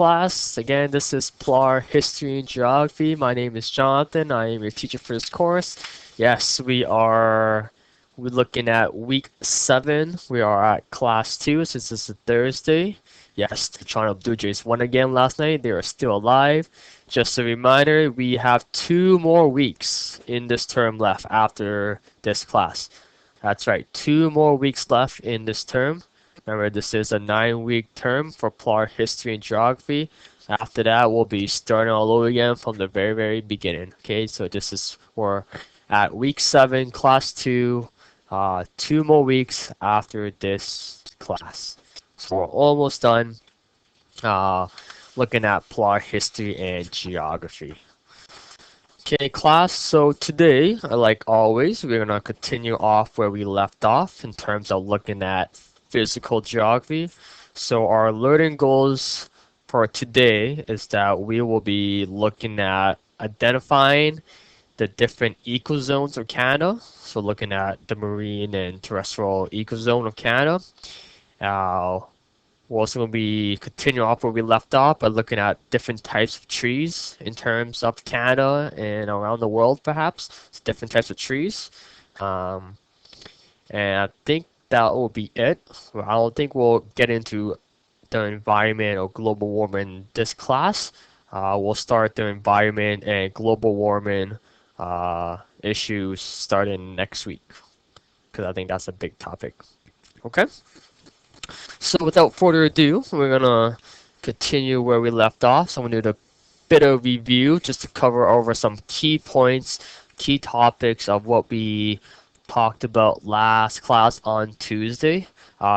class. Again, this is PLARHG History and Geography. My name is Jonathan. I am your teacher for this course. Yes, we're looking at week 7. We are at class 2 since this is a Thursday. Yes, the Toronto Blue Jays won again last night. They are still alive. Just a reminder, we have 2 more weeks in this term left after this class. That's right, 2 more weeks left in this term. Remember, this is a 9-week term for PLARHG History and Geography. After that, we'll be starting all over again from the very beginning. Okay, so we're at week 7, class 2, 2 more weeks after this class. So we're almost done looking at PLARHG History and Geography. Okay, class, so today, like always, we're going to continue off where we left off in terms of looking at physical geography. So our learning goals for today is that we will be looking at identifying the different ecozones of Canada. So looking at the marine and terrestrial ecozone of Canada. We're also going to be continuing off where we left off by looking at different types of trees in terms of Canada and around the world, perhaps. It's different types of trees. Um, and I think that will be it. I don't think we'll get into the environment or global warming this class. We'll start the environment and global warming issues starting next week because I think that's a big topic. Okay? So without further ado, we're gonna continue where we left off. So I'm gonna do a bit of review just to cover over some key points, key topics of what we talked about last class on Tuesday.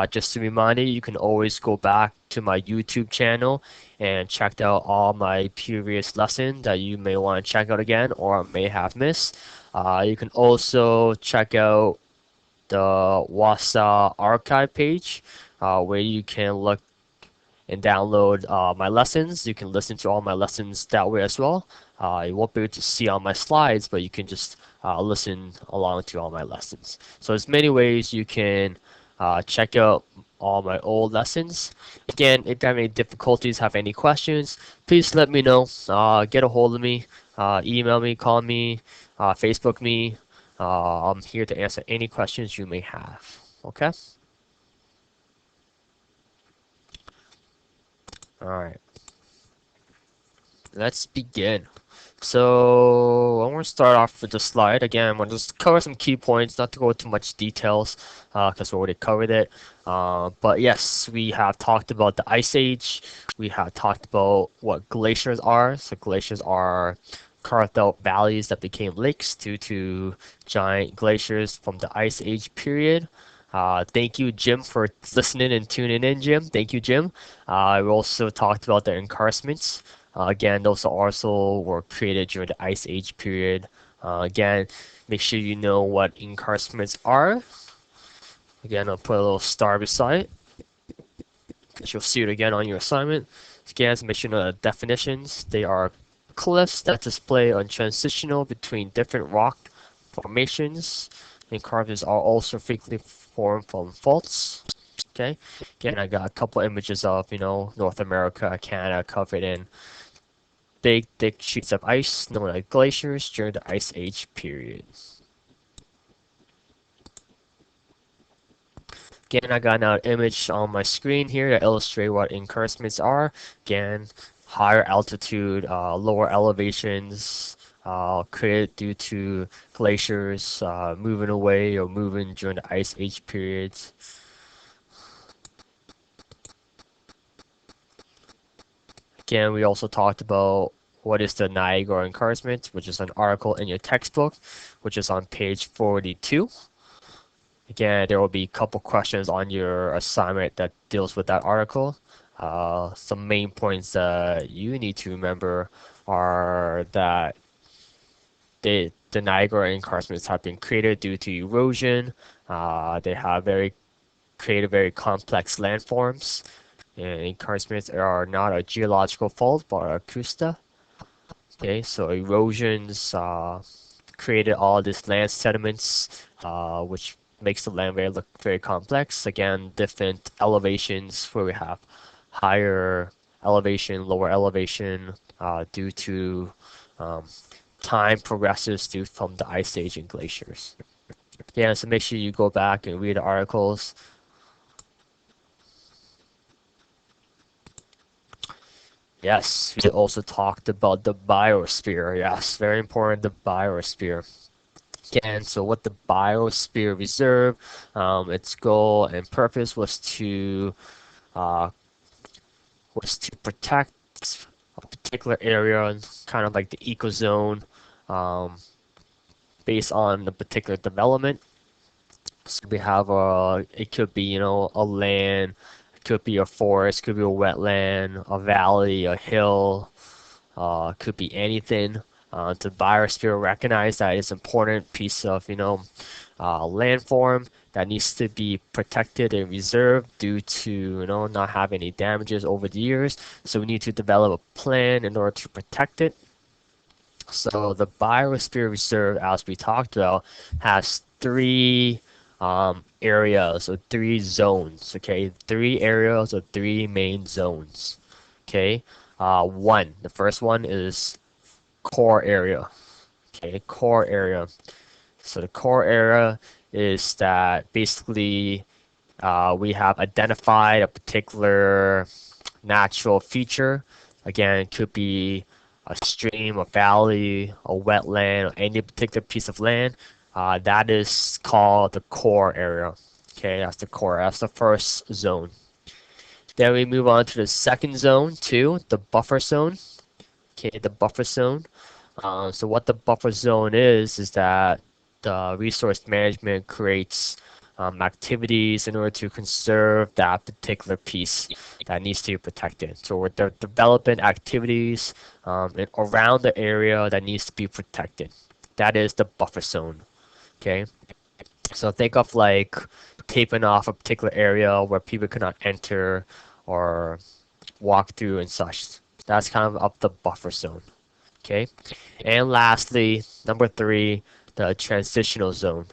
Just a reminder, you can always go back to my YouTube channel and check out all my previous lessons that you may want to check out again or may have missed. You can also check out the WASA archive page where you can look and download my lessons. You can listen to all my lessons that way as well. You won't be able to see all my slides, but you can just listen along to all my lessons. So there's many ways you can check out all my old lessons. Again, if you have any difficulties, have any questions, please let me know. Get a hold of me, email me, call me, Facebook me. I'm here to answer any questions you may have. Okay? Alright. Let's begin. So I'm going to start off with the slide. Again, I'm going to just cover some key points, not to go into much details because we already covered it. But yes, we have talked about the Ice Age. We have talked about what glaciers are. So glaciers are carved out valleys that became lakes due to giant glaciers from the Ice Age period. Thank you, Jim, for listening and tuning in, Jim. Thank you, Jim. We also talked about the encarcements. Again, those also were created during the Ice Age period. Again, make sure you know what encarcements are. Again, I'll put a little star beside it, because you'll see it again on your assignment. Again, make sure you know the definitions. They are cliffs that display on transitional between different rock formations. Encarcements are also frequently formed from faults. Okay. Again, I got a couple images of, North America, Canada covered in big, thick sheets of ice known as glaciers during the Ice Age period. Again, I got an image on my screen here to illustrate what encarcements are. Again, higher altitude, lower elevations, created due to glaciers moving away or moving during the Ice Age periods. Again, we also talked about what is the Niagara encarcement, which is an article in your textbook, which is on page 42. Again, there will be a couple questions on your assignment that deals with that article. Some main points that you need to remember are that the Niagara encarcements have been created due to erosion. They have created very complex landforms. And encarcements are not a geological fault, but a krusta. Okay, so erosions created all these land sediments, which makes the land look very complex. Again, different elevations where we have higher elevation, lower elevation, due to um, time progresses due from the ice age and glaciers. Yeah, so make sure you go back and read the articles. Yes, we also talked about the biosphere. Yes, very important, the biosphere. Again, so what the biosphere reserve, its goal and purpose uh, was to protect a particular area, kind of like the ecozone, um, based on the particular development. So we have it could be, a land, it could be a forest, could be a wetland, a valley, a hill, could be anything. The biosphere recognize that it's an important piece of, landform that needs to be protected and reserved due to, not having any damages over the years. So we need to develop a plan in order to protect it. So the biosphere reserve, as we talked about, has three areas or three zones. Okay, three areas or three main zones. Okay, the first one is core area. Okay, core area. So the core area is that basically we have identified a particular natural feature. Again, it could be a stream, a valley, a wetland, or any particular piece of land. That is called the core area. Okay, that's the core. That's the first zone. Then we move on to the second zone, too, the buffer zone. Okay, the buffer zone. So what the buffer zone is that the resource management creates activities in order to conserve that particular piece that needs to be protected. So we're developing activities around the area that needs to be protected. That is the buffer zone. Okay. So think of like taping off a particular area where people cannot enter or walk through and such. That's kind of up the buffer zone. Okay. And lastly, number three, the transitional zone.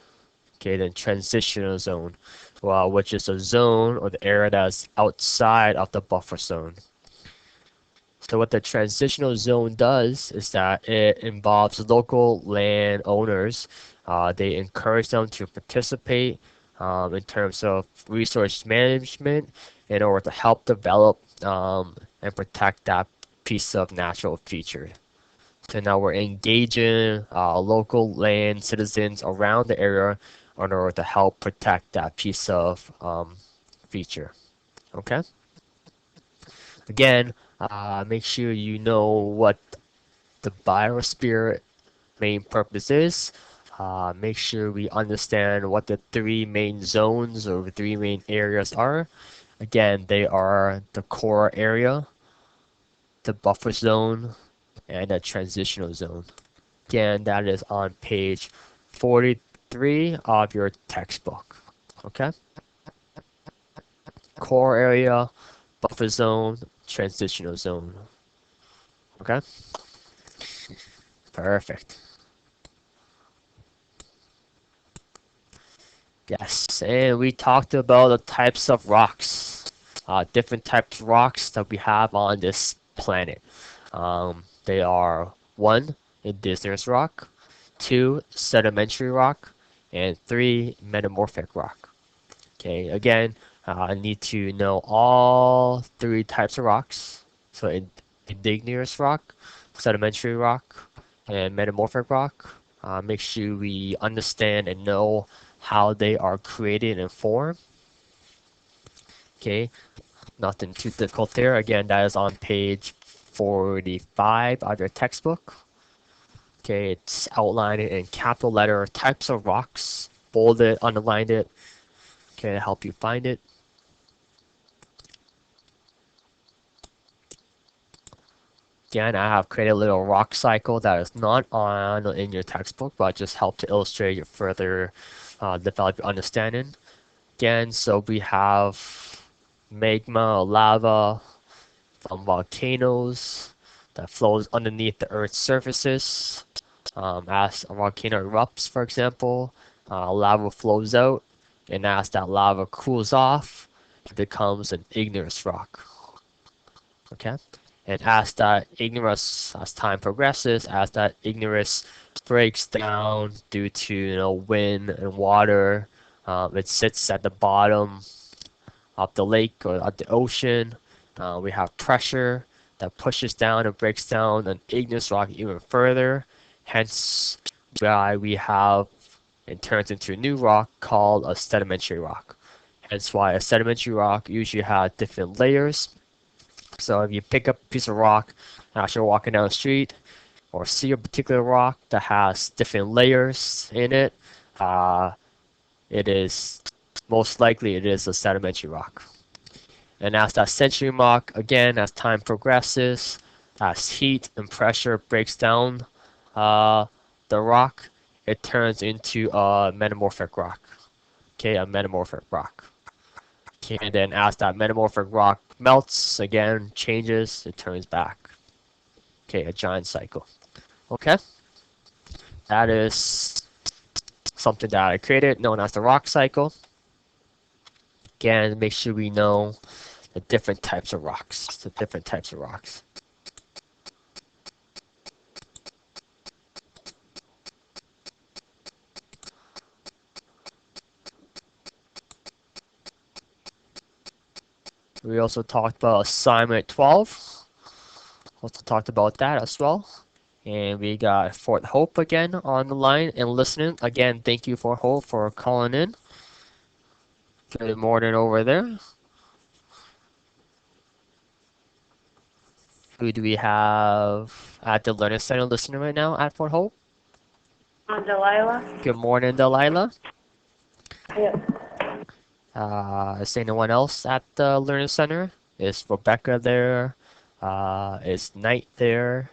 Okay, the transitional zone, well, which is a zone or the area that's outside of the buffer zone. So what the transitional zone does is that it involves local landowners. They encourage them to participate in terms of resource management in order to help develop and protect that piece of natural feature. So now we're engaging local land citizens around the area in order to help protect that piece of feature. Okay. Again, make sure you know what the biosphere main purpose is. Make sure we understand what the three main zones or the three main areas are. Again, they are the core area, the buffer zone, and the transitional zone. Again, that is on page 43 of your textbook. Okay? Core area, buffer zone, transitional zone. Okay? Perfect. Yes, and we talked about the types of rocks, different types of rocks that we have on this planet. They are one, indigenous rock, two, sedimentary rock, and three, metamorphic rock. Okay, again, I need to know all three types of rocks. So igneous rock, sedimentary rock, and metamorphic rock. Make sure we understand and know how they are created and formed. Okay, nothing too difficult there. Again, that is on page 45 of your textbook. Okay, it's outlined in capital letter types of rocks, bolded, underlined it. Okay, to help you find it. Again, I have created a little rock cycle that is not on in your textbook, but just help to illustrate your further develop your understanding. Again, so we have magma or lava from volcanoes that flows underneath the Earth's surfaces. As a volcano erupts, for example, lava flows out, and as that lava cools off, it becomes an igneous rock. Okay, and as that igneous, as time progresses, as that igneous breaks down due to wind and water, it sits at the bottom of the lake or of the ocean. We have pressure that pushes down and breaks down an igneous rock even further. Hence, why we have it turns into a new rock called a sedimentary rock. Hence why a sedimentary rock usually has different layers. So if you pick up a piece of rock as you're walking down the street, or see a particular rock that has different layers in it, uh, it is most likely it is a sedimentary rock. And as that sedimentary rock, again, as time progresses, as heat and pressure breaks down uh, the rock, it turns into a metamorphic rock. Okay, a metamorphic rock. Okay, and then as that metamorphic rock melts, again, changes, it turns back. Okay, a giant cycle. Okay, that is something that I created known as the rock cycle. Again, make sure we know the different types of rocks. The different types of rocks. We also talked about assignment 12. Also talked about that as well. And we got Fort Hope again on the line and listening. Again, thank you for Hope for calling in. Good morning over there. Who do we have at the Learning Center listening right now at Fort Hope? Delilah? Good morning, Delilah. Yes. Is anyone else at the Learning Center? Is Rebecca there? Is Knight there?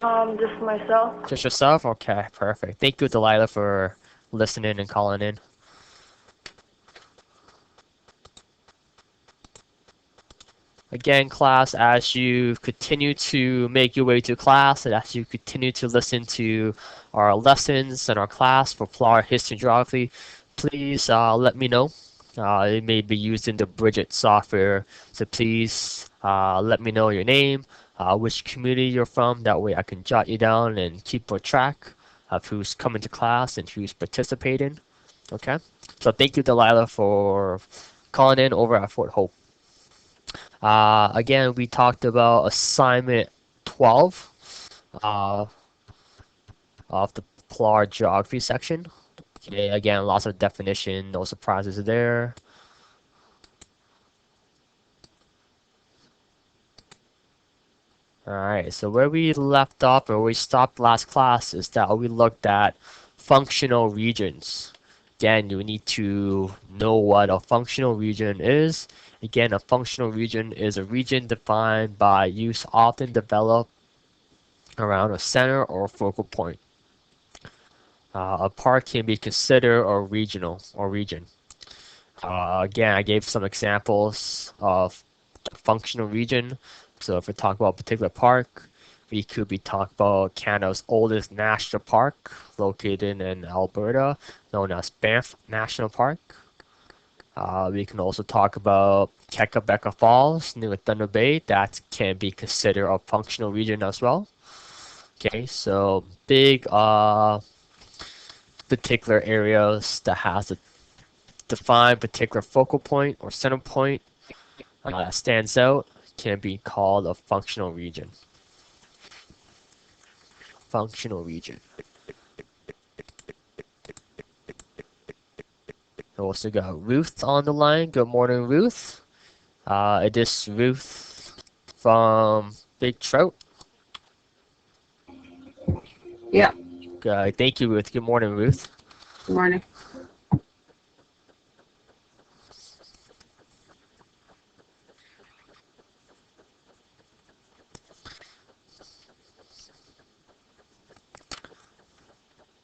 Just myself. Just yourself? Okay, perfect. Thank you, Delilah, for listening and calling in. Again, class, as you continue to make your way to class and as you continue to listen to our lessons and our class for PLARHG History and Geography, please let me know. It may be used in the Bridget software, so please let me know your name, which community you're from. That way I can jot you down and keep a track of who's coming to class and who's participating. Okay? So thank you, Delilah, for calling in over at Fort Hope. Again, we talked about assignment 12 uh, of the PLARHG geography section. Okay, again, lots of definition, no surprises there. Alright, so where we left off, or where we stopped last class, is that we looked at functional regions. Again, you need to know what a functional region is. Again, a functional region is a region defined by use often developed around a center or focal point. A park can be considered a regional or region. Again, I gave some examples of functional region. So if we talk about a particular park, we could be talking about Canada's oldest national park located in Alberta, known as Banff National Park. We can also talk about Kekabeka Falls near Thunder Bay. That can be considered a functional region as well. Okay, so big particular areas that has a defined particular focal point or center point that stands out can be called a functional region. Functional region. We also got Ruth on the line. Good morning, Ruth. It is Ruth from Big Trout. Yeah. Thank you, Ruth. Good morning, Ruth. Good morning.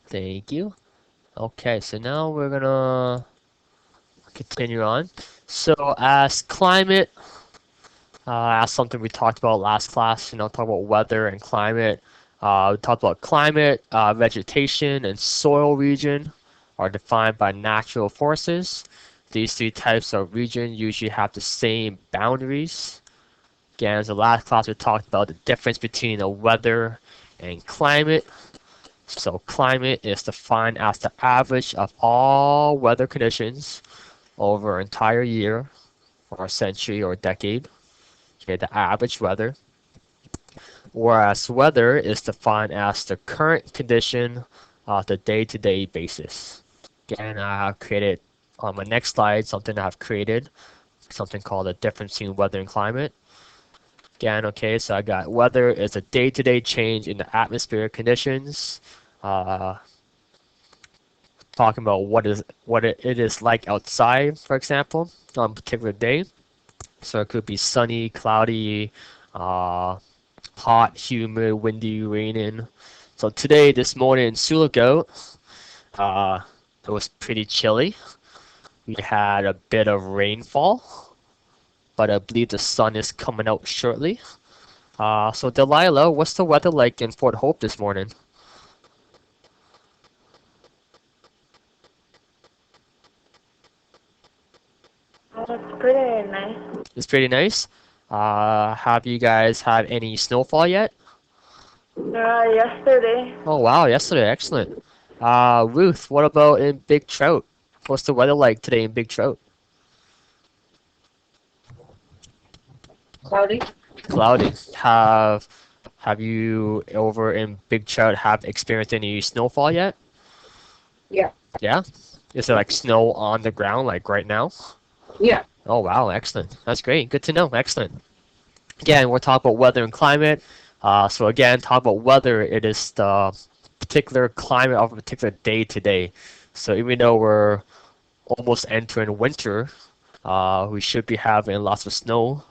Thank you. Okay, so now we're gonna continue on. So as climate, as something we talked about last class, talk about weather and climate. We talked about climate, vegetation, and soil region are defined by natural forces. These three types of region usually have the same boundaries. Again, as the last class we talked about the difference between the weather and climate. So climate is defined as the average of all weather conditions over an entire year or a century or a decade. Okay, the average weather. Whereas weather is defined as the current condition on the day-to-day basis. Again, I have created on my next slide something I've created, something called the difference between weather and climate. Again, okay, so I got weather is a day-to-day change in the atmospheric conditions. Uh, Talking about what it is like outside, for example, on a particular day. So it could be sunny, cloudy, hot, humid, windy, raining. So today, this morning in Sulaco, uh, it was pretty chilly. We had a bit of rainfall, but I believe the sun is coming out shortly. So Delilah, what's the weather like in Fort Hope this morning? It's pretty nice. It's pretty nice. Have you guys had any snowfall yet? Yesterday, Oh wow, yesterday, excellent. Ruth, what about in Big Trout? What's the weather like today in Big Trout? Cloudy? Cloudy. Have you over in Big Trout have experienced any snowfall yet? Yeah. Yeah? Is it like snow on the ground like right now? Yeah. Oh wow, excellent. That's great. Good to know. Excellent. Again, we're talking about weather and climate. So again, talk about weather, it is the particular climate of a particular day today. So even though we're almost entering winter, we should be having lots of snow.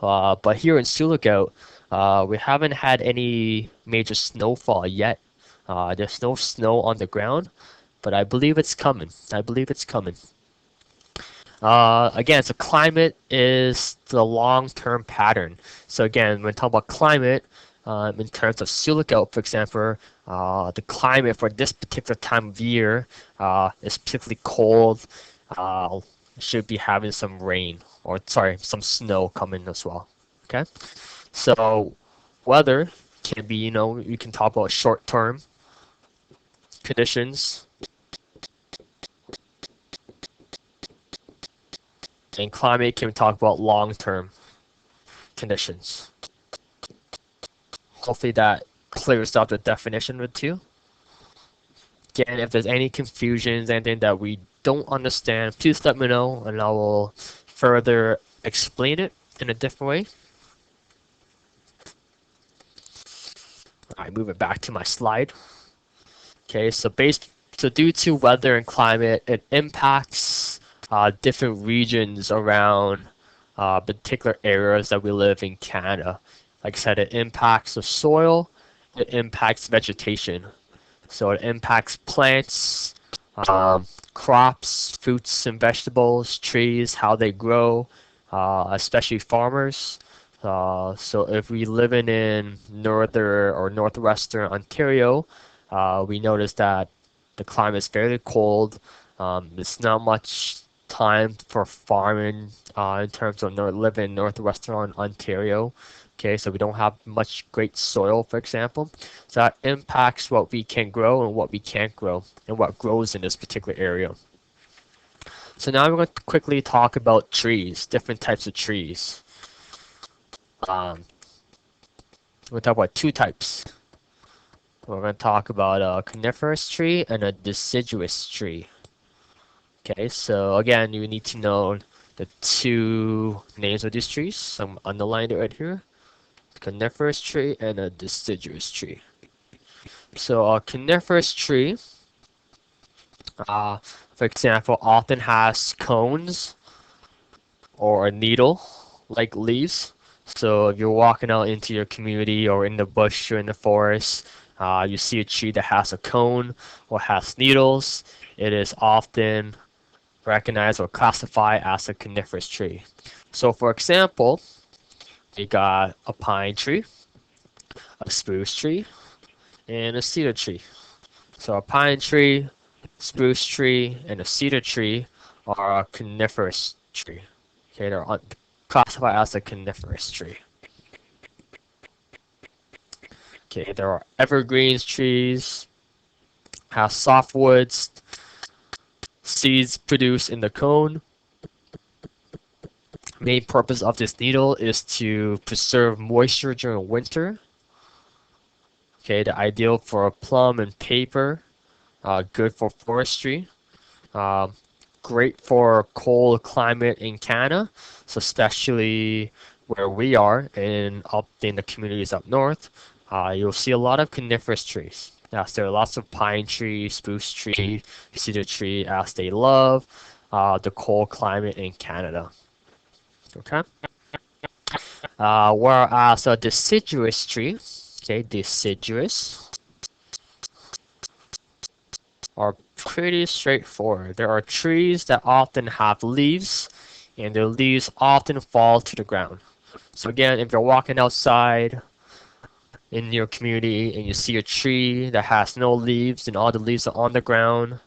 But here in Sulaco, we haven't had any major snowfall yet. There's no snow on the ground, but I believe it's coming. I believe it's coming. Again, so climate is the long-term pattern. So again, when we talk about climate, in terms of Silico, for example, the climate for this particular time of year is particularly cold. Uh, should be having some rain, or sorry, some snow coming as well. Okay, so weather can be, you can talk about short-term conditions, and climate can talk about long-term conditions. Hopefully that clears up the definition of the two. Again, if there's any confusions, anything that we don't understand, please let me know and I will further explain it in a different way. Alright, move it back to my slide. Okay, so due to weather and climate, it impacts different regions around particular areas that we live in Canada. Like I said, it impacts the soil, it impacts vegetation. So it impacts plants, crops, fruits and vegetables, trees, how they grow, especially farmers. So if we live in northern or northwestern Ontario, we notice that the climate is fairly cold. It's not much time for farming in terms of living in northwestern Ontario. Okay, so we don't have much great soil, for example. So that impacts what we can grow and what we can't grow and what grows in this particular area. So now we're going to quickly talk about trees, different types of trees. We'll talk about two types. We're going to talk about a coniferous tree and a deciduous tree. Okay, so again, you need to know the two names of these trees. So I'm underlined it right here. Coniferous tree and a deciduous tree. So a coniferous tree, for example, often has cones or a needle like leaves. So if you're walking out into your community or in the bush or in the forest, you see a tree that has a cone or has needles, it is often recognized or classified as a coniferous tree. So for example, we got a pine tree, a spruce tree, and a cedar tree. So a pine tree, spruce tree, and a cedar tree are a coniferous tree. Okay, they're classified as a coniferous tree. Okay, there are evergreens trees, have softwoods, seeds produced in the cone. Main purpose of this needle is to preserve moisture during winter. Okay, the ideal for plum and paper, good for forestry, uh, great for cold climate in Canada, so especially where we are in the communities up north, you'll see a lot of coniferous trees. Yes, there are lots of pine tree, spruce tree, cedar tree, as they love the cold climate in Canada. Okay. Whereas a deciduous tree, okay, deciduous are pretty straightforward. There are trees that often have leaves, and their leaves often fall to the ground. So again, if you're walking outside in your community and you see a tree that has no leaves and all the leaves are on the ground,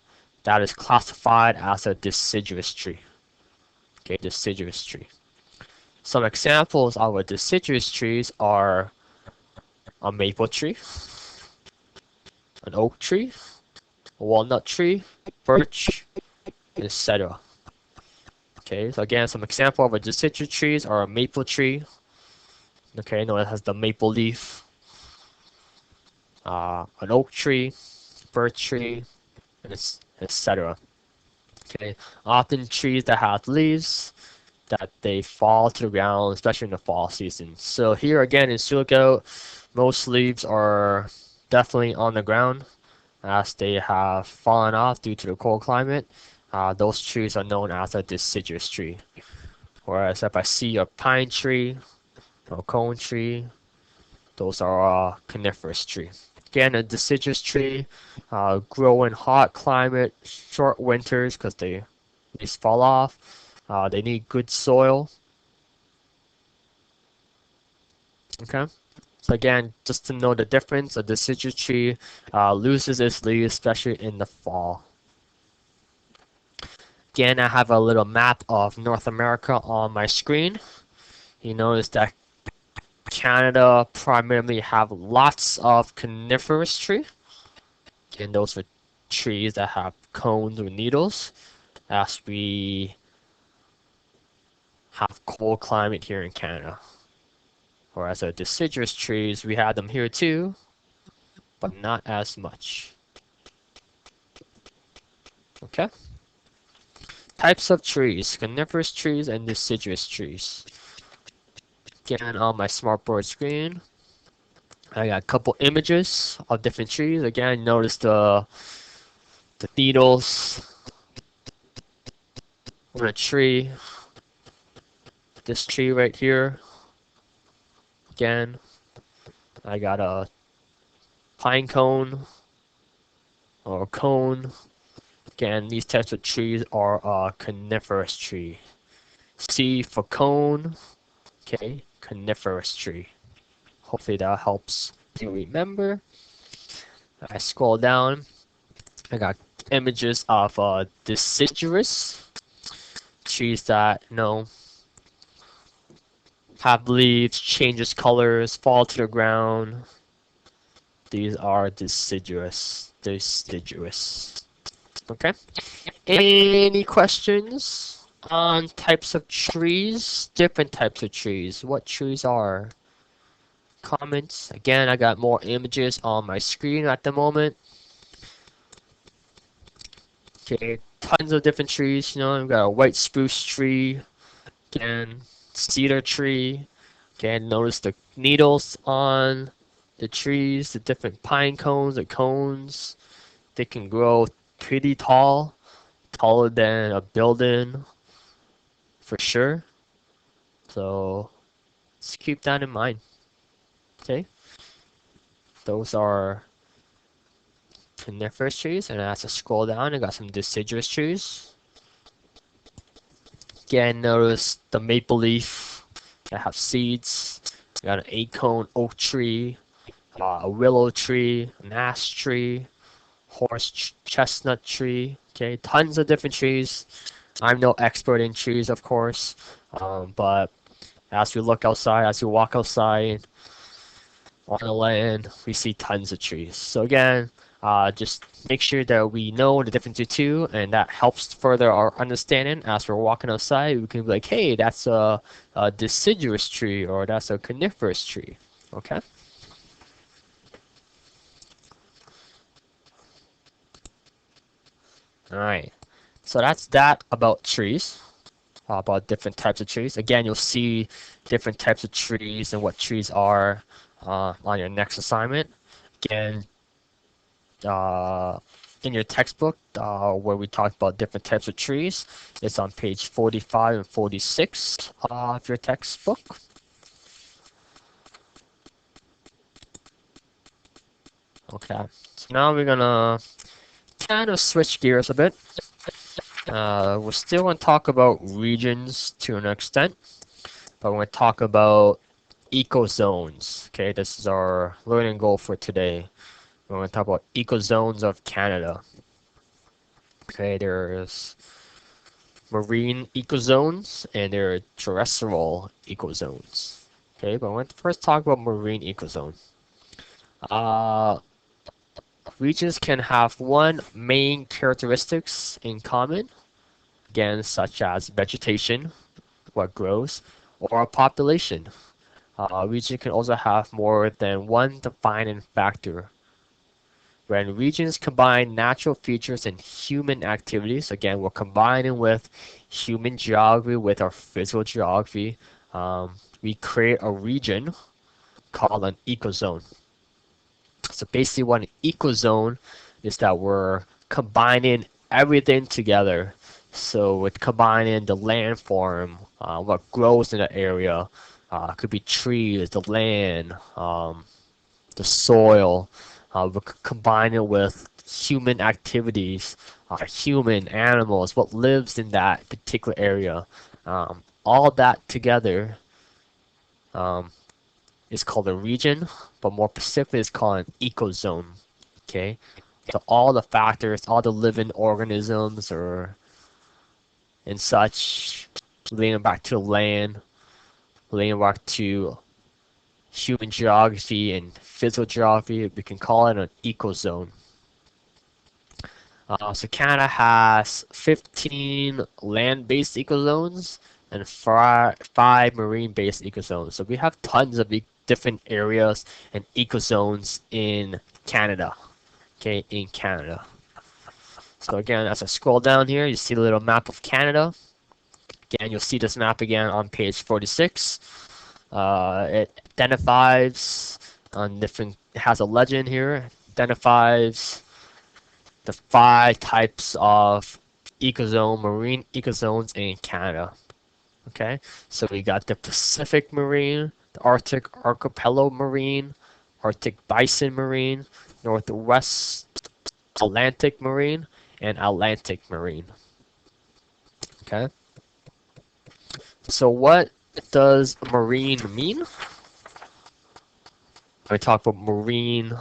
that is classified as a deciduous tree. Okay, deciduous tree. Some examples of a deciduous trees are a maple tree, an oak tree, a walnut tree, birch, etc. Okay, so again, some example of a deciduous trees are a maple tree. Okay, no, it has the maple leaf. An oak tree, birch tree, and etc. Okay, often trees that have leaves that they fall to the ground, especially in the fall season. So here again in Silico, most leaves are definitely on the ground as they have fallen off due to the cold climate. Those trees are known as a deciduous tree. Whereas if I see a pine tree or cone tree, those are coniferous tree. Again, a deciduous tree grow in hot climate, short winters because they just fall off. They need good soil. Okay. So again, just to know the difference, a deciduous tree loses its leaves, especially in the fall. Again, I have a little map of North America on my screen. You notice that Canada primarily have lots of coniferous tree. And those are trees that have cones or needles, as we have cold climate here in Canada. Whereas the deciduous trees, we have them here too, but not as much. Okay? Types of trees, coniferous trees and deciduous trees. Again, on my smartboard screen, I got a couple images of different trees. Again, notice the needles on a tree. This tree right here. Again, I got a pine cone or a cone. Again, these types of trees are a coniferous tree. C for cone. Okay, coniferous tree. Hopefully that helps you remember. I scroll down. I got images of deciduous trees that have leaves, changes colors, fall to the ground. These are deciduous. Deciduous. Okay. Any questions on types of trees? Different types of trees. What trees are? Comments. Again, I got more images on my screen at the moment. Okay, tons of different trees. I've got a white spruce tree. Again, cedar tree. Again, notice the needles on the trees, the different pine cones, the cones. They can grow pretty tall, taller than a building for sure. So let's keep that in mind. Okay, those are coniferous trees, and as I scroll down, I got some deciduous trees. Again, notice the maple leaf that have seeds. I got an acorn oak tree, a willow tree, an ash tree, horse chestnut tree. Okay, tons of different trees. I'm no expert in trees, of course, but as we look outside, as we walk outside, On the land, we see tons of trees. So again, just make sure that we know the difference between two, and that helps further our understanding. As we're walking outside, we can be like, hey, that's a deciduous tree, or that's a coniferous tree. Okay? All right. So that's that about trees, about different types of trees. Again, you'll see different types of trees and what trees are on your next assignment. Again, uh, in your textbook where we talked about different types of trees. It's on page 45 and 46 of your textbook. Okay, so now we're gonna kind of switch gears a bit. We're still gonna talk about regions to an extent, but we're gonna talk about ecozones. Okay, this is our learning goal for today. We're gonna talk about ecozones of Canada. Okay, there's marine ecozones and there are terrestrial ecozones. Okay, but I want to first talk about marine ecozone. Uh, Regions can have one main characteristics in common, again, such as vegetation, what grows, or a population. A region can also have more than one defining factor. When regions combine natural features and human activities, again, we're combining with human geography with our physical geography, we create a region called an ecozone. So basically what an ecozone is that we're combining everything together. So with combining the landform, what grows in the area, could be trees, the land, the soil. We combine it with human activities, human animals, what lives in that particular area. All that together um, is called a region, but more specifically, it's called an ecozone. Okay, so all the factors, all the living organisms, or and such, leading back to land, leading back to human geography and physical geography, we can call it an ecozone. So Canada has 15 land-based ecozones and five marine-based ecozones. So we have tons of different areas and ecozones in Canada. Okay, in Canada. So again, as I scroll down here, you see the little map of Canada. Again, you'll see this map again on page 46. It identifies on different. It has a legend here. Identifies the five types of ecozone, marine ecozones in Canada. Okay, so we got the Pacific Marine, the Arctic Archipelago Marine, Arctic Bison Marine, Northwest Atlantic Marine, and Atlantic Marine. Okay, so what does marine mean? We talk about marine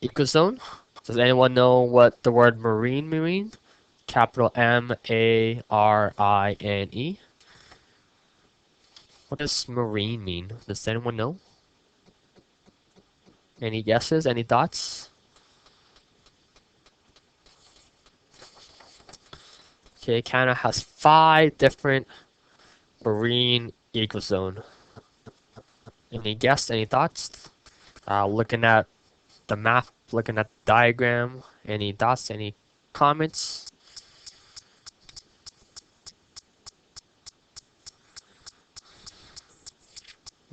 ecozone. Does anyone know what the word marine means? Capital M-A-R-I-N-E. What does marine mean? Does anyone know? Any guesses? Any thoughts? Okay, Canada has 5 different marine ecozone. Any guess? Any thoughts? Looking at the map, looking at the diagram. Any thoughts? Any comments?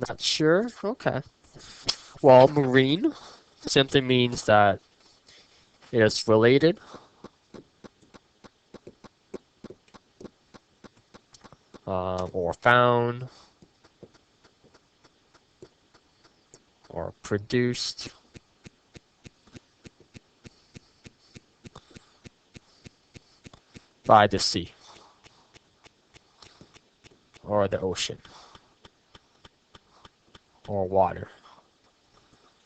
Not sure? Okay. Well, marine simply means that it is related or found or produced by the sea or the ocean or water.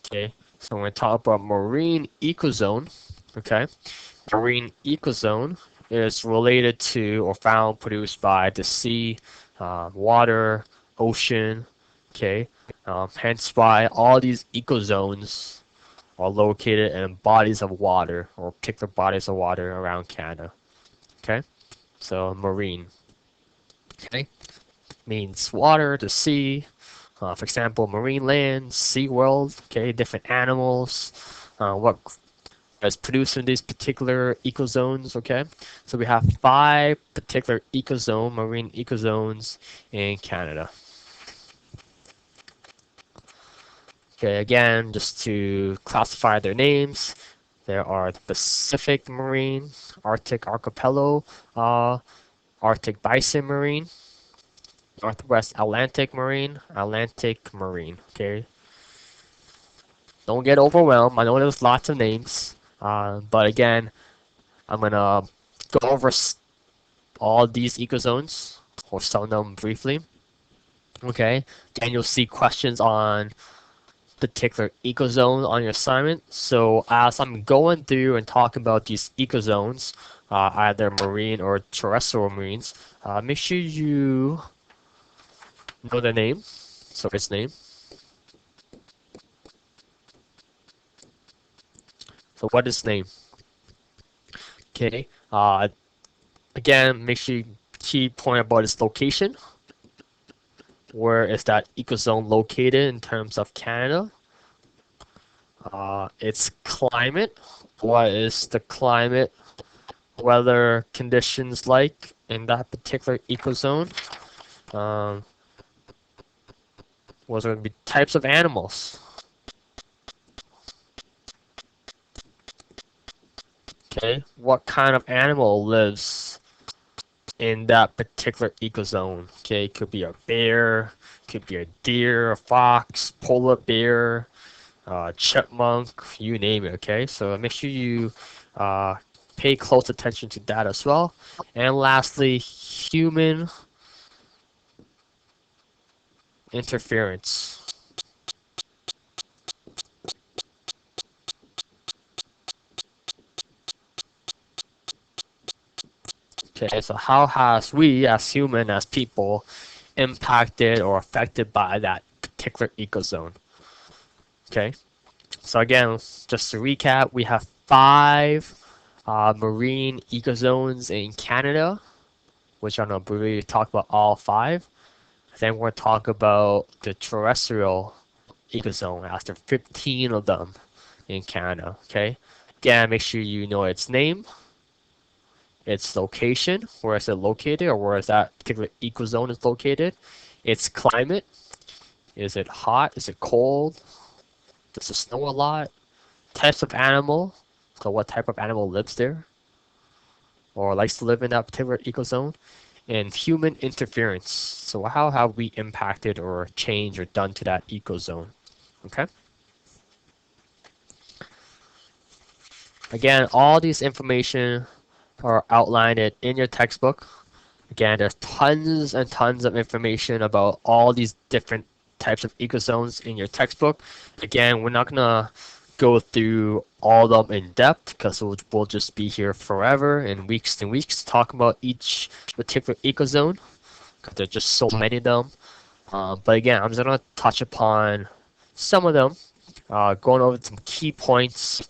Okay, so when we talk about marine ecozone, okay, marine ecozone is related to or found produced by the sea, water, ocean, Okay, hence why all these ecozones are located in bodies of water or particular bodies of water around Canada. Okay, so marine. Okay, means water, the sea. For example, marine land, sea world. Okay, different animals. What is produced in these particular ecozones. Okay, so we have 5 particular marine ecozones in Canada. Okay, again, just to classify their names, there are the Pacific Marine, Arctic Archipelago, Arctic Bison Marine, Northwest Atlantic Marine, Atlantic Marine. Okay, don't get overwhelmed. I know there's lots of names, but again, I'm gonna go over all these ecozones, or some of them briefly. Okay, and you'll see questions on particular ecozone on your assignment. So as I'm going through and talking about these ecozones, either marine or terrestrial marines, make sure you know the name, so its name. So what is name? Okay. Again, make sure you key point about its location. Where is that ecozone located in terms of Canada? Its climate. What is the climate weather conditions like in that particular ecozone? Um, what's going to be types of animals? Okay, what kind of animal lives in that particular ecozone? Okay, could be a bear, could be a deer, a fox, polar bear, chipmunk, you name it. Okay, so make sure you uh, pay close attention to that as well. And lastly, human interference. Okay, so how has we as human, as people, impacted or affected by that particular ecozone? Okay, so again, just to recap, we have 5 marine ecozones in Canada, which I'm going to talk about all 5. Then we're going to talk about the terrestrial ecozone after 15 of them in Canada. Okay, again, make sure you know its name, its location, where is it located, or where is that particular ecozone is located, its climate, is it hot, is it cold, does it snow a lot, types of animal, so what type of animal lives there, or likes to live in that particular ecozone, and human interference, so how have we impacted or changed or done to that ecozone. Okay. Again, all these information are outlined in your textbook. Again, there's tons and tons of information about all these different types of ecozones in your textbook. Again, we're not gonna go through all of them in depth because we'll just be here forever and weeks talking about each particular ecozone because there's just so many of them. But again, I'm just gonna touch upon some of them, going over some key points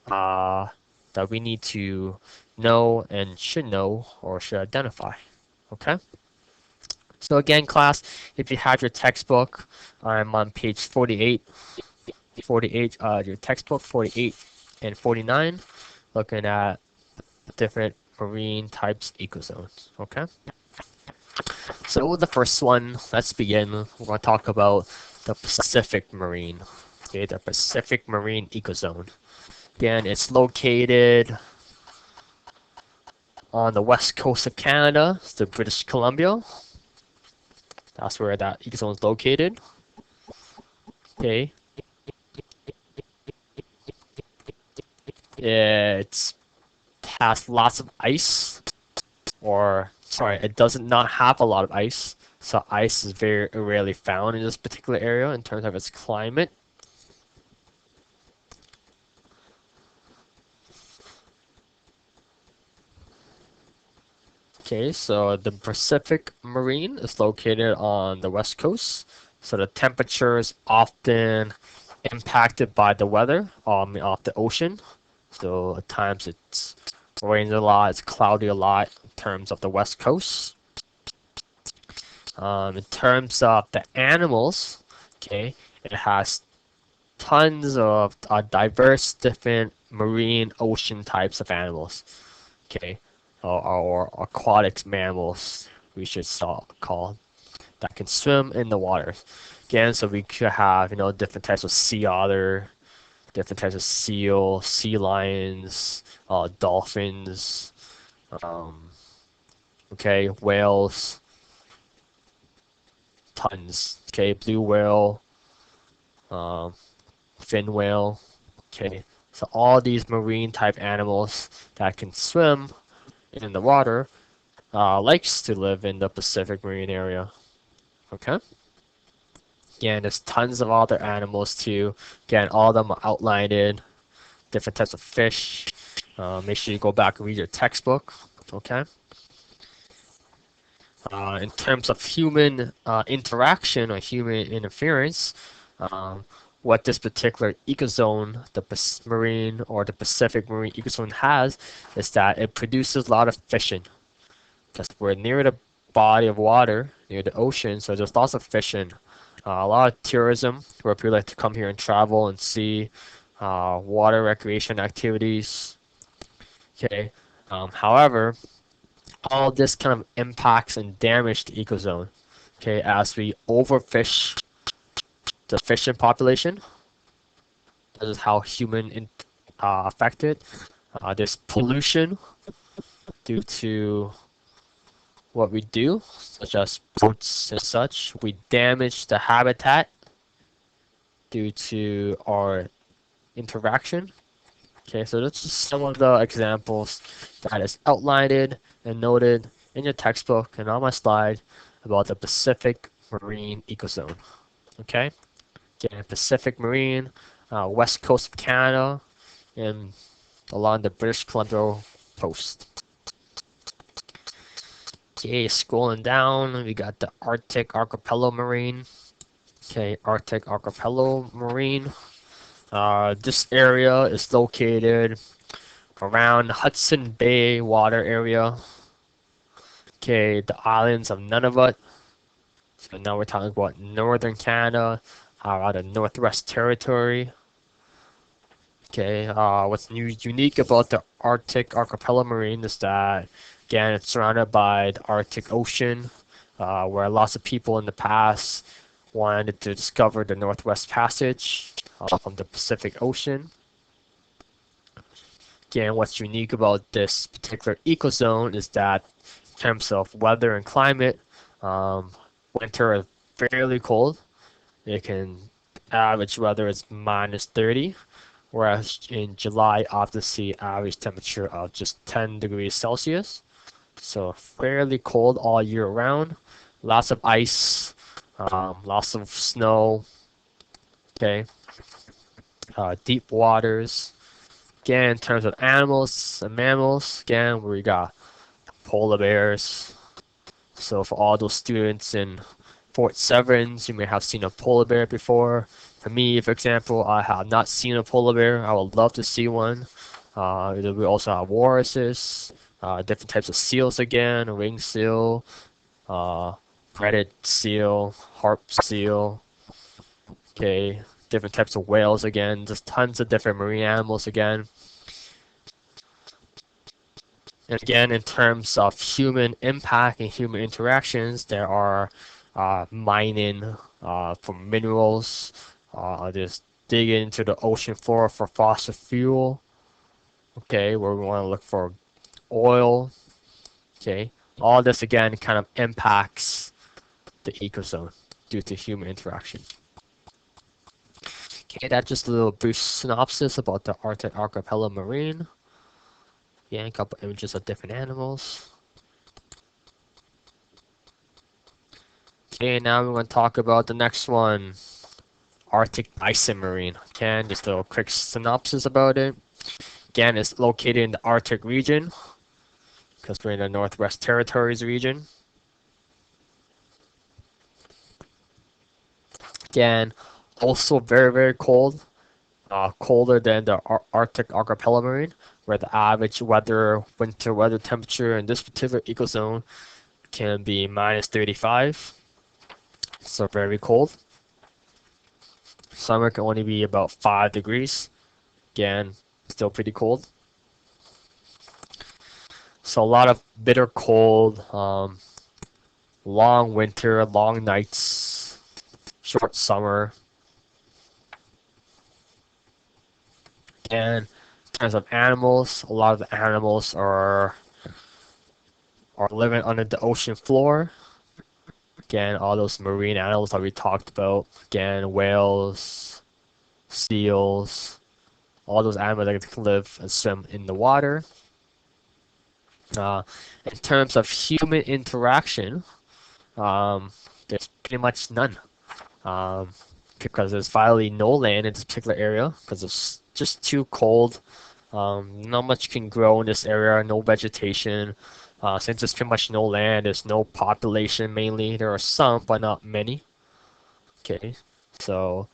uh, that we need to know and should know or should identify. Okay. So again, class, if you have your textbook, I'm on page 48, your textbook 48 and 49, looking at different marine types ecozones. Okay. So the first one, let's begin. We're going to talk about the Pacific Marine. Okay, the Pacific Marine ecozone. Again, it's located on the west coast of Canada, it's the British Columbia. That's where that ecozone is located. Okay. It has lots of ice, or sorry, it does not have a lot of ice. So ice is very rarely found in this particular area in terms of its climate. Okay, so the Pacific Marine is located on the west coast. So the temperature is often impacted by the weather off the ocean. So at times it's rains a lot, it's cloudy a lot in terms of the west coast. In terms of the animals, okay, it has tons of diverse different marine ocean types of animals, okay, or aquatic mammals we should call that can swim in the water. Again, so we could have different types of sea otter, different types of seal, sea lions, dolphins, um, okay, whales, tons, okay, blue whale, um, fin whale, okay. So all these marine type animals that can swim in the water likes to live in the Pacific marine area, okay. Again, there's tons of other animals too. Again, all of them are outlined in different types of fish. Make sure you go back and read your textbook, okay. In terms of human interaction or human interference, um, what this particular ecozone, the marine or the Pacific marine ecozone has, is that it produces a lot of fishing because we're near the body of water, near the ocean, so there's lots of fishing. A lot of tourism where people like to come here and travel and see water recreation activities. Okay. However, all this kind of impacts and damage the ecozone. Okay, as we overfish the fishing population, this is how human affected. There's pollution due to what we do, such as boats and such. We damage the habitat due to our interaction. Okay, so that's just some of the examples that is outlined and noted in your textbook and on my slide about the Pacific Marine Ecozone. Okay, again, Pacific Marine, west coast of Canada, and along the British Columbia coast. Okay, scrolling down, we got the Arctic Archipelago Marine. Okay, Arctic Archipelago Marine. This area is located around Hudson Bay water area. Okay, the islands of Nunavut. So now we're talking about northern Canada, around the Northwest Territory. Okay, what's unique about the Arctic Archipelago Marine is that, again, it's surrounded by the Arctic Ocean, where lots of people in the past wanted to discover the Northwest Passage from the Pacific Ocean. Again, what's unique about this particular ecozone is that in terms of weather and climate, um, winter is fairly cold. It can average weather is -30, whereas in July, often see average temperature of just 10 degrees Celsius. So fairly cold all year round. Lots of ice, lots of snow. Okay, deep waters. Again, in terms of animals and mammals, again, we got polar bears. So for all those students in Fort Severance, you may have seen a polar bear before. For me, for example, I have not seen a polar bear. I would love to see one. We also have walruses, different types of seals again, a ring seal, threaded seal, harp seal. Okay, different types of whales again, just tons of different marine animals again. And again, in terms of human impact and human interactions, there are mining for minerals, there's digging into the ocean floor for fossil fuel, okay, where we want to look for oil, okay. All this again kind of impacts the ecozone due to human interaction. Okay, that's just a little brief synopsis about the Arctic Archipelago Marine. Yeah, a couple images of different animals. Okay, now we're going to talk about the next one, Arctic Bison Marine. Again, just a little quick synopsis about it. Again, it's located in the Arctic region because we're in the Northwest Territories region. Again, also very, very cold. Colder than the Arctic archipelago marine, where the average winter weather temperature in this particular ecozone can be minus 35. So very cold. Summer can only be about 5 degrees. Again, still pretty cold. So a lot of bitter cold, long winter, long nights, short summer. And in terms of animals, a lot of the animals are living under the ocean floor. Again, all those marine animals that we talked about. Again, whales, seals, all those animals that can live and swim in the water. In terms of human interaction, there's pretty much none. Um, because there's finally no land in this particular area because it's just too cold. Not much can grow in this area, no vegetation. Since there's pretty much no land, there's no population mainly. There are some, but not many. Okay, so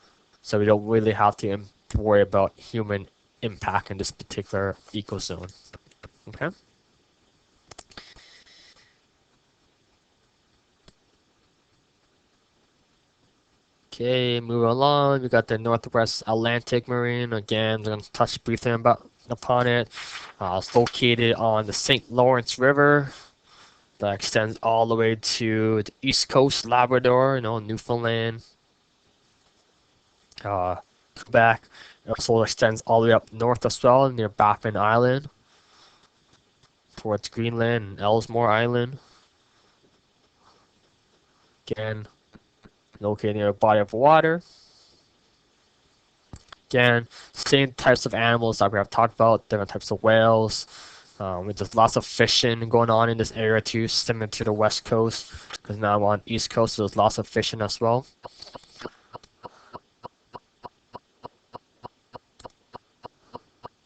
we don't really have to worry about human impact in this particular ecozone. Okay. Okay, moving along, we got the Northwest Atlantic Marine. Again, I'm going to touch briefly upon it. It's located on the St. Lawrence River that extends all the way to the East Coast, Labrador, Newfoundland, Quebec. It also extends all the way up north as well, near Baffin Island, towards Greenland and Ellesmere Island. Again, located near a body of water. Again, same types of animals that we have talked about, different types of whales. There's lots of fishing going on in this area too, similar to the west coast, because now I'm on east coast, so there's lots of fishing as well.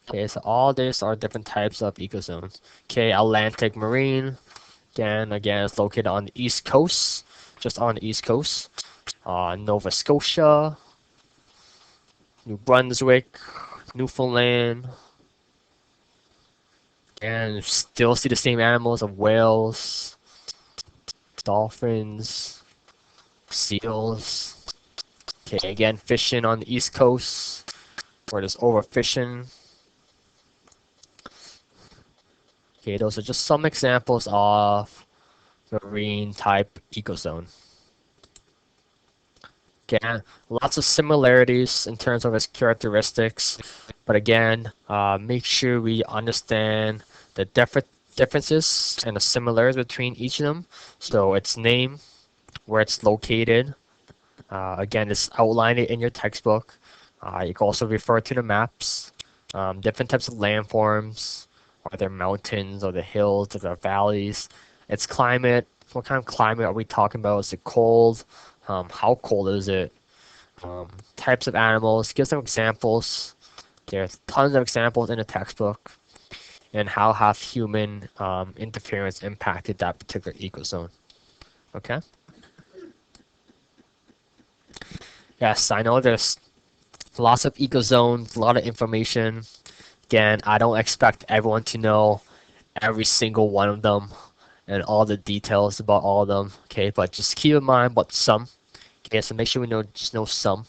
Okay, so all these are different types of ecozones. Okay, Atlantic Marine, again, it's located on the east coast, just on the east coast. Nova Scotia, New Brunswick, Newfoundland, and still see the same animals of whales, dolphins, seals. Okay, again, fishing on the east coast, where there's overfishing. Okay, those are just some examples of marine type ecozone. Again, lots of similarities in terms of its characteristics, but again, make sure we understand the differences and the similarities between each of them. So its name, where it's located, again, it's outlined in your textbook. You can also refer to the maps, different types of landforms. Are there mountains, are there hills, are there valleys? Its climate, what kind of climate are we talking about? Is it cold? How cold is it? Types of animals, give some examples. There's tons of examples in the textbook. And how have human interference impacted that particular ecozone? Okay? Yes, I know there's lots of ecozones, a lot of information. Again, I don't expect everyone to know every single one of them and all the details about all of them. Okay, but just keep in mind about some. Okay, so make sure we know some.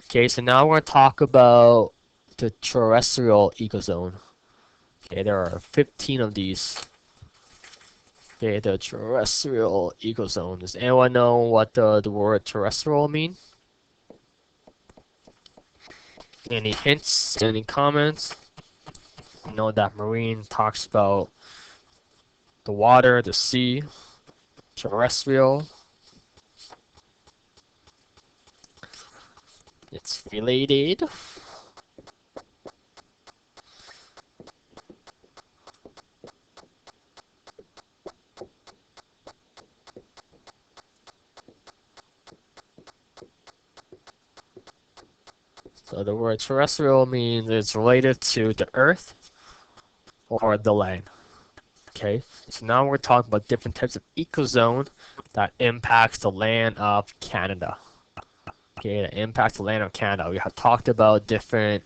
Okay, so now we're going to talk about the terrestrial ecozone. Okay, there are 15 of these. Okay, the terrestrial ecozone. Does anyone know what the word terrestrial mean? Any hints? Any comments? You know that marine talks about the water, the sea, terrestrial. It's related. So the word terrestrial means it's related to the earth or the land. Okay, so now we're talking about different types of ecozone that impacts the land of Canada. Okay, the impact to land on Canada. We have talked about different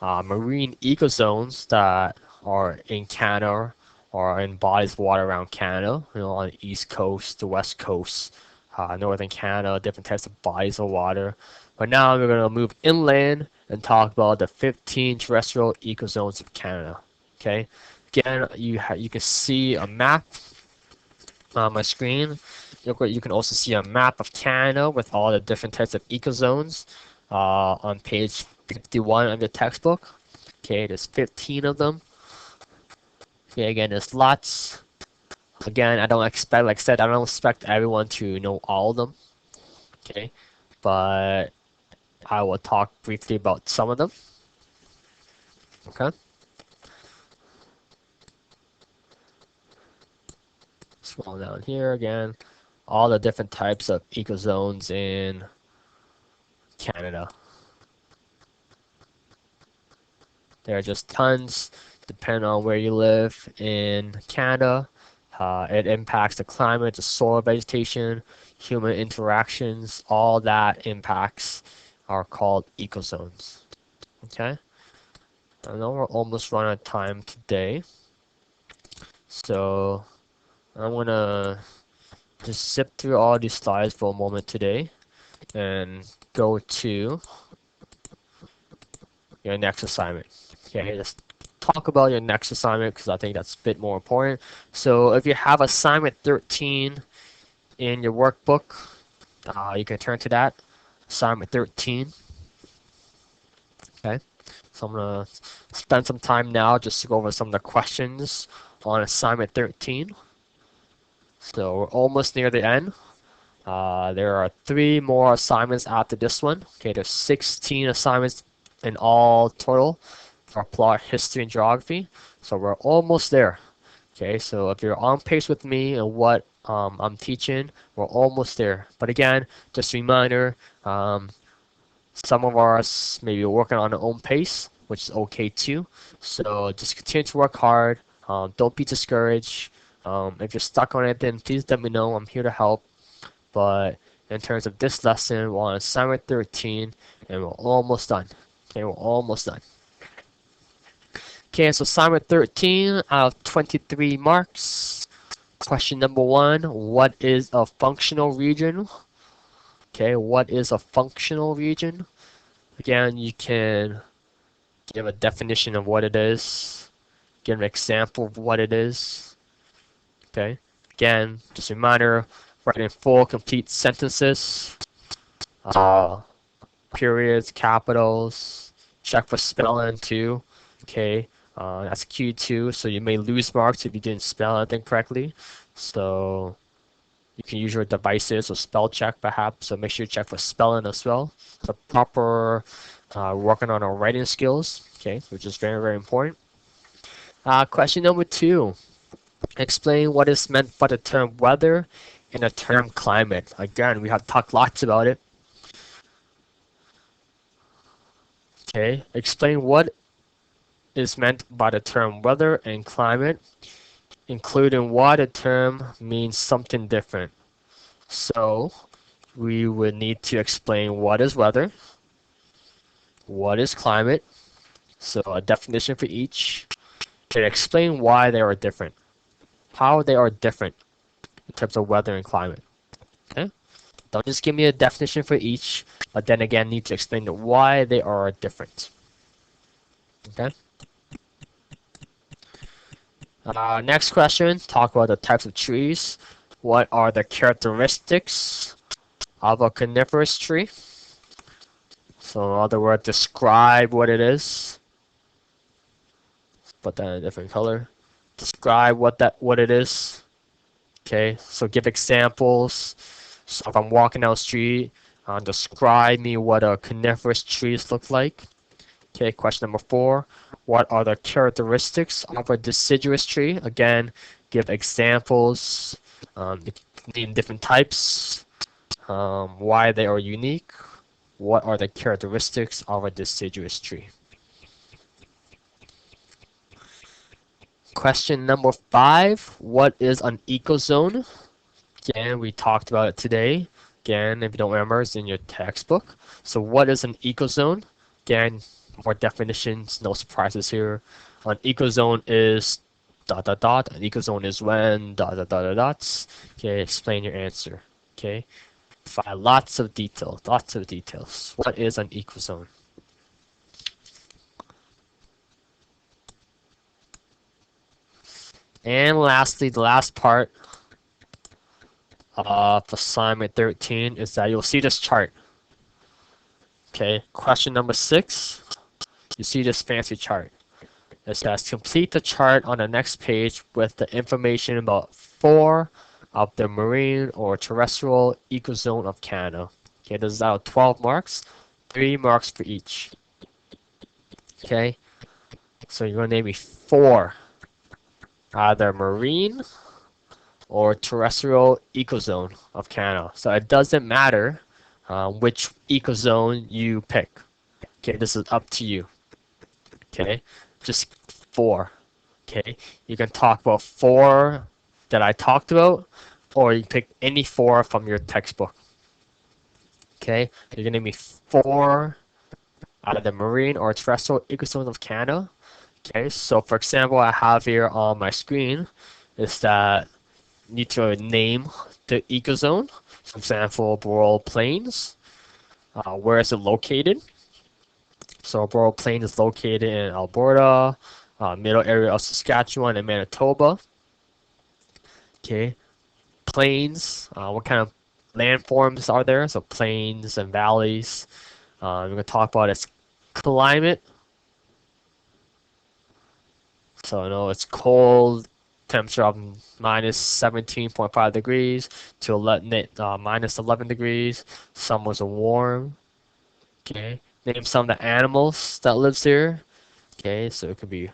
marine ecozones that are in Canada or in bodies of water around Canada, on the east coast, the west coast, northern Canada, different types of bodies of water. But now we're going to move inland and talk about the 15 terrestrial ecozones of Canada. Okay, again, you can see a map on my screen. You can also see a map of Canada with all the different types of ecozones on page 51 of the textbook. Okay, there's 15 of them. Okay, again, there's lots. Again, I don't expect, like I said, I don't expect everyone to know all of them. Okay, but I will talk briefly about some of them. Okay, scroll down here again. All the different types of ecozones in Canada. There are just tons, depending on where you live in Canada. It impacts the climate, the soil vegetation, human interactions, all that impacts are called ecozones. Okay? I know we're almost running out of time today. So I'm gonna just zip through all these slides for a moment today and go to your next assignment. Okay, just talk about your next assignment because I think that's a bit more important. So if you have assignment 13 in your workbook, you can turn to that. Assignment 13. Okay, so I'm gonna spend some time now just to go over some of the questions on assignment 13. So we're almost near the end. There are 3 more assignments after this one. Okay, there's 16 assignments in all total for plot history and geography. So we're almost there. Okay, so if you're on pace with me and what I'm teaching, we're almost there. But again, just a reminder, some of us maybe working on their own pace, which is okay too. So just continue to work hard. Don't be discouraged. If you're stuck on it, then please let me know. I'm here to help. But in terms of this lesson, we're on assignment 13, and we're almost done. Okay, we're almost done. Okay, so assignment 13 out of 23 marks. Question number 1, what is a functional region? Okay, what is a functional region? Again, you can give a definition of what it is, give an example of what it is. Okay, again, just a reminder, write in full, complete sentences, periods, capitals, check for spelling too. Okay, that's Q2, so you may lose marks if you didn't spell anything correctly. So you can use your devices or spell check perhaps, so make sure you check for spelling as well. So proper working on our writing skills, okay, which is very, very important. Question number 2. Explain what is meant by the term weather and the term climate. Again, we have talked lots about it. Okay, explain what is meant by the term weather and climate, including why the term means something different. So we would need to explain what is weather, what is climate, so a definition for each, and explain why they are different, how they are different in terms of weather and climate. Okay? Don't just give me a definition for each, but then again need to explain why they are different. Okay? Next question, talk about the types of trees. What are the characteristics of a coniferous tree? So in other words, describe what it is. Put that in a different color. Describe what it is. Okay, so give examples. So if I'm walking down the street, describe me what a coniferous trees look like. Okay, question number 4. What are the characteristics of a deciduous tree? Again, give examples, name different types, why they are unique. What are the characteristics of a deciduous tree? Question number 5. What is an ecozone? Again, we talked about it today. Again, if you don't remember, it's in your textbook. So what is an ecozone? Again, more definitions, no surprises here. An ecozone is dot dot dot. An ecozone is when dot dot dot dot dots. Okay, explain your answer. Okay, provide lots of detail, lots of details. What is an ecozone? And lastly, the last part of assignment 13 is that you'll see this chart. Okay, question number 6. You see this fancy chart. It says complete the chart on the next page with the information about 4 of the marine or terrestrial ecozone of Canada. Okay, this is out of 12 marks, 3 marks for each. Okay, so you're going to name me 4, either marine or terrestrial ecozone of Canada. So it doesn't matter which ecozone you pick. Okay, this is up to you. Okay, just 4. Okay, you can talk about 4 that I talked about, or you can pick any 4 from your textbook. Okay, you're gonna be 4 out of the marine or terrestrial ecozones of Canada. Okay, so for example, I have here on my screen is that you need to name the ecozone. For example, Boreal Plains. Where is it located? So Boreal Plains is located in Alberta, middle area of Saskatchewan and Manitoba. Okay, plains. What kind of landforms are there? So plains and valleys. We're going to talk about its climate. So I know it's cold, temperature of minus 17.5 degrees to minus 11 degrees. Summers are warm. Okay, name some of the animals that lives here. Okay, so it could be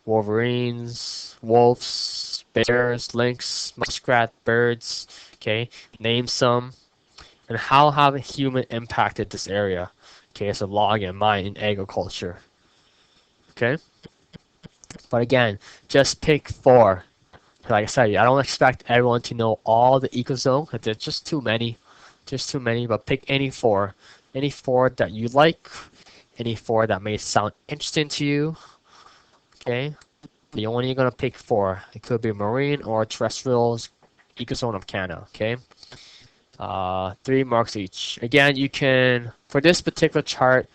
wolverines, wolves, bears, lynx, muskrat, birds. Okay, name some. And how have human impacted this area? Okay, so logging, mining, agriculture. Okay, but again, just pick 4. Like I said, I don't expect everyone to know all the ecozone because there's just too many. Just too many, but pick any 4. Any 4 that you like, any 4 that may sound interesting to you. Okay, but you're only gonna pick 4. It could be marine or terrestrial ecozone of Canada. Okay, 3 marks each. Again, you can, for this particular chart,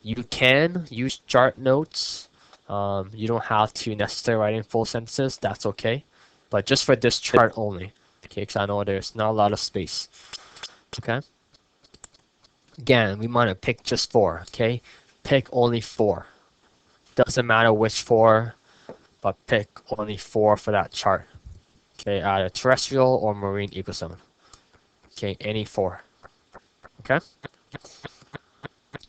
you can use chart notes. You don't have to necessarily write in full sentences. That's okay. But just for this chart only. Okay, because I know there's not a lot of space. Okay. Again, we want to pick just 4. Okay, pick only 4. Doesn't matter which 4, but pick only 4 for that chart. Okay, either terrestrial or marine ecozone. Okay, any 4. Okay.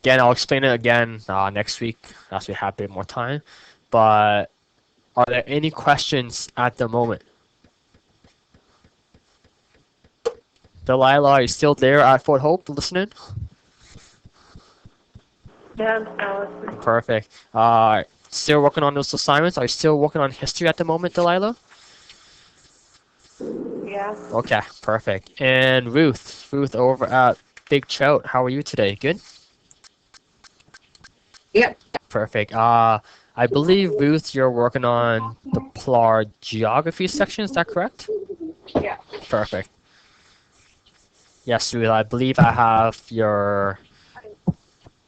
Again, I'll explain it again next week as we have a bit more time. But are there any questions at the moment? Delilah, are you still there at Fort Hope listening? Yeah, I'm still listening. Perfect. Still working on those assignments? Are you still working on history at the moment, Delilah? Yeah. Okay, perfect. And Ruth over at Big Trout, how are you today? Good? Yep. Perfect. I believe, Ruth, you're working on the PLARHG geography section, is that correct? Yeah. Perfect. Yes, Ruth, I believe I have your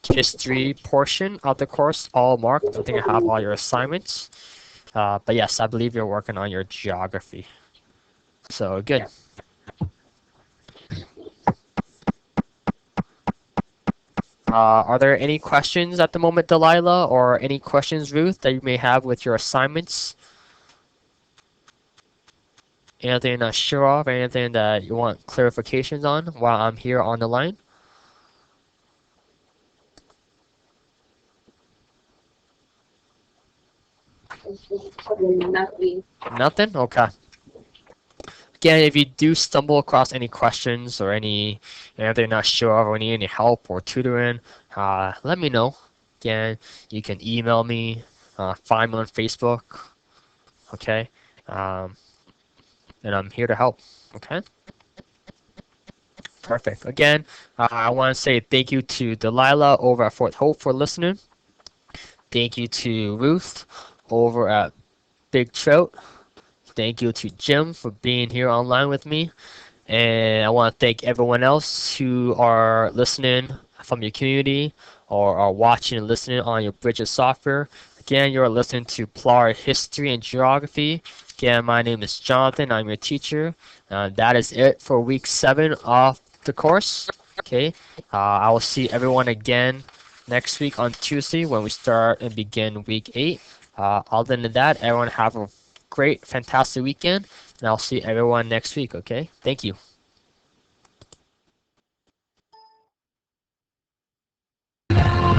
history portion of the course all marked. I think I have all your assignments. But yes, I believe you're working on your geography. So good. Are there any questions at the moment, Delilah, or any questions, Ruth, that you may have with your assignments? Anything you're not sure of, anything that you want clarifications on while I'm here on the line? Nothing. Nothing? Okay. Again, if you do stumble across any questions or anything you're not sure of or need any help or tutoring, let me know. Again, you can email me, find me on Facebook, okay? And I'm here to help, okay? Perfect. Again, I want to say thank you to Delilah over at Fort Hope for listening. Thank you to Ruth over at Big Trout. Thank you to Jim for being here online with me. And I want to thank everyone else who are listening from your community or are watching and listening on your Bridges software. Again, you're listening to PLARHG History and Geography. Again, my name is Jonathan. I'm your teacher. That is it for week 7 of the course. Okay, I will see everyone again next week on Tuesday when we start and begin week 8. Other than that, everyone have a great, fantastic weekend, and I'll see everyone next week, okay? Thank you.